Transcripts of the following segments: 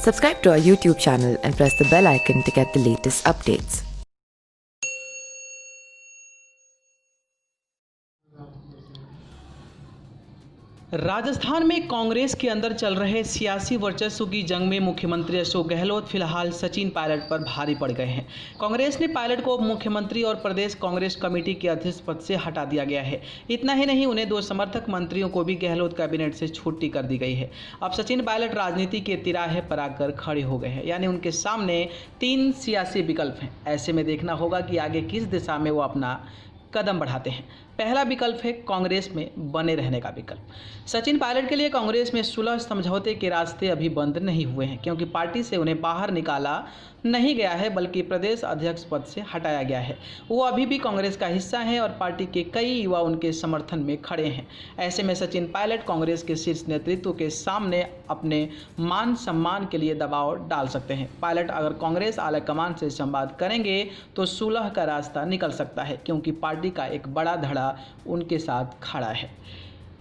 Subscribe to our YouTube channel and press the bell icon to get the latest updates. Rajasthan में कांग्रेस के अंदर चल रहे सियासी वर्चस्व की जंग में मुख्यमंत्री अशोक गहलोत फिलहाल सचिन पायलट पर भारी पड़ गए हैं। कांग्रेस ने पायलट को मुख्यमंत्री और प्रदेश कांग्रेस कमेटी के अध्यक्ष पद से हटा दिया गया है। इतना ही नहीं, उन्हें 2 समर्थक मंत्रियों को भी गहलोत कैबिनेट से छुट्टी कर दी गई है। अब सचिन पायलट राजनीति के तिराहे पर आकर खड़े हो गए हैं, यानी उनके सामने 3 सियासी विकल्प हैं। ऐसे में देखना होगा कि आगे किस दिशा में वो अपना कदम बढ़ाते हैं। पहला विकल्प है कांग्रेस में बने रहने का विकल्प। सचिन पायलट के लिए कांग्रेस में सुलह समझौते के रास्ते अभी बंद नहीं हुए हैं, क्योंकि पार्टी से उन्हें बाहर निकाला नहीं गया है, बल्कि प्रदेश अध्यक्ष पद से हटाया गया है। वो अभी भी कांग्रेस का हिस्सा हैं और पार्टी के कई युवा उनके समर्थन में खड़े हैं। ऐसे में सचिन पायलट कांग्रेस के शीर्ष नेतृत्व के सामने अपने मान सम्मान के लिए दबाव डाल सकते हैं। पायलट अगर कांग्रेस आलाकमान से संवाद करेंगे तो सुलह का रास्ता निकल सकता है, क्योंकि पार्टी का एक बड़ा धड़ा उनके साथ खड़ा है।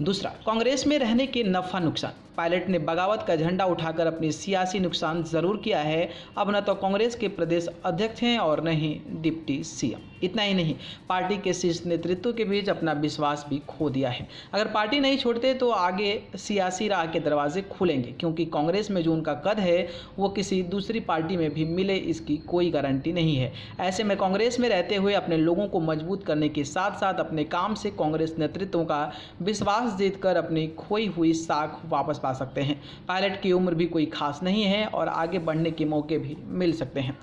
दूसरा, कांग्रेस में रहने के नफा नुकसान। पायलट ने बगावत का झंडा उठाकर अपनी सियासी नुकसान जरूर किया है। अब न तो कांग्रेस के प्रदेश अध्यक्ष हैं और न ही डिप्टी सीएम। इतना ही नहीं, पार्टी के शीर्ष नेतृत्व के बीच अपना विश्वास भी खो दिया है। अगर पार्टी नहीं छोड़ते तो आगे सियासी राह के दरवाजे खुलेंगे, क्योंकि कांग्रेस में जो उनका कद है वो किसी दूसरी पार्टी में भी मिले, इसकी कोई गारंटी नहीं है। ऐसे में कांग्रेस में रहते हुए अपने लोगों को मजबूत करने के साथ साथ अपने काम से कांग्रेस नेतृत्व का विश्वास जीतकर अपनी खोई हुई साख वापस पा सकते हैं। पायलट की उम्र भी कोई खास नहीं है और आगे बढ़ने के मौके भी मिल सकते हैं।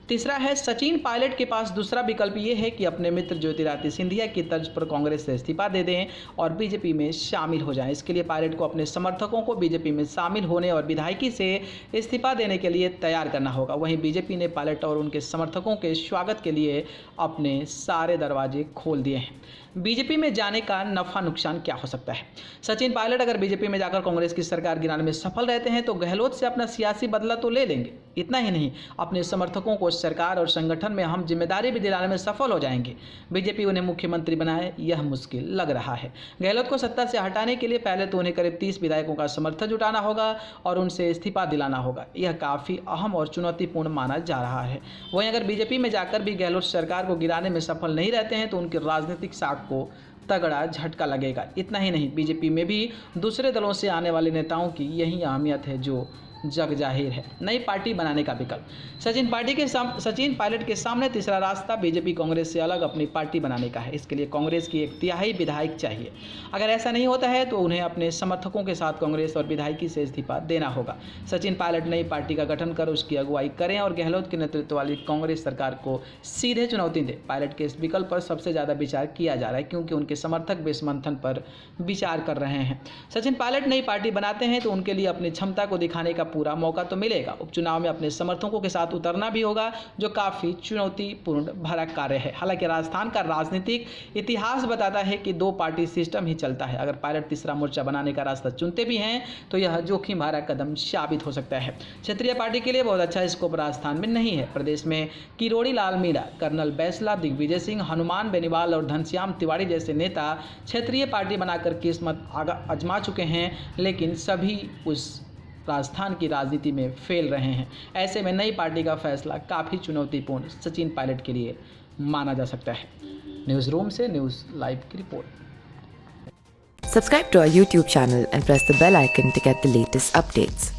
तीसरा है, सचिन पायलट के पास दूसरा विकल्प ये है कि अपने मित्र ज्योतिरादित्य सिंधिया की तर्ज पर कांग्रेस से इस्तीफा दे दें और बीजेपी में शामिल हो जाएं। इसके लिए पायलट को अपने समर्थकों को बीजेपी में शामिल होने और विधायकी से इस्तीफा देने के लिए तैयार करना होगा। वहीं बीजेपी ने पायलट और उनके समर्थकों के स्वागत के लिए अपने सारे दरवाजे खोल दिए हैं। बीजेपी में जाने का नफा नुकसान क्या हो सकता है? सचिन पायलट अगर बीजेपी में जाकर कांग्रेस की सरकार गिराने में सफल रहते हैं तो गहलोत से अपना सियासी बदला तो ले लेंगे। इतना ही नहीं, अपने समर्थकों को सरकार और संगठन में हम जिम्मेदारी भी दिलाने में सफल हो जाएंगे। बीजेपी उन्हें मुख्यमंत्री बनाए, यह मुश्किल लग रहा है। गहलोत को सत्ता से हटाने के लिए पहले तो उन्हें करीब 30 विधायकों का समर्थन जुटाना होगा और उनसे इस्तीफा दिलाना होगा। यह काफ़ी अहम और चुनौतीपूर्ण माना जा रहा है। वहीं अगर बीजेपी में जाकर भी गहलोत सरकार को गिराने में सफल नहीं रहते हैं तो उनकी राजनीतिक साख को तगड़ा झटका लगेगा। इतना ही नहीं, बीजेपी में भी दूसरे दलों से आने वाले नेताओं की यही अहमियत है जो जग जाहिर है। नई पार्टी बनाने का विकल्प। सचिन पायलट के सामने तीसरा रास्ता बीजेपी कांग्रेस से अलग अपनी पार्टी बनाने का है। इसके लिए कांग्रेस की 1/3 विधायक चाहिए। अगर ऐसा नहीं होता है तो उन्हें अपने समर्थकों के साथ कांग्रेस और विधायकी से इस्तीफा देना होगा। सचिन पायलट नई पार्टी का गठन कर उसकी अगुवाई करें और गहलोत के नेतृत्व वाली कांग्रेस सरकार को सीधे चुनौती दें। पायलट के इस विकल्प पर सबसे ज़्यादा विचार किया जा रहा है, क्योंकि उनके समर्थक भी इस मंथन पर विचार कर रहे हैं। सचिन पायलट नई पार्टी बनाते हैं तो उनके लिए अपनी क्षमता को दिखाने का पूरा मौका तो मिलेगा। उपचुनाव में अपने समर्थकों के साथ उतरना भी होगा, जो काफ़ी चुनौतीपूर्ण भरा कार्य है। हालांकि राजस्थान का राजनीतिक इतिहास बताता है कि 2 पार्टी सिस्टम ही चलता है। अगर पायलट तीसरा मोर्चा बनाने का रास्ता चुनते भी हैं तो यह जोखिम भरा कदम साबित हो सकता है। क्षेत्रीय पार्टी के लिए बहुत अच्छा स्कोप राजस्थान में नहीं है। प्रदेश में किरोड़ी लाल मीणा, कर्नल बैसला, दिग्विजय सिंह, हनुमान बेनीवाल और घनश्याम तिवारी जैसे नेता क्षेत्रीय पार्टी बनाकर किस्मत आजमा चुके हैं, लेकिन सभी उस राजस्थान की राजनीति में फेल रहे हैं। ऐसे में नई पार्टी का फैसला काफ़ी चुनौतीपूर्ण सचिन पायलट के लिए माना जा सकता है। न्यूज़ रूम से न्यूज़ लाइव की report. Subscribe to our YouTube channel and press the bell icon to get the latest updates.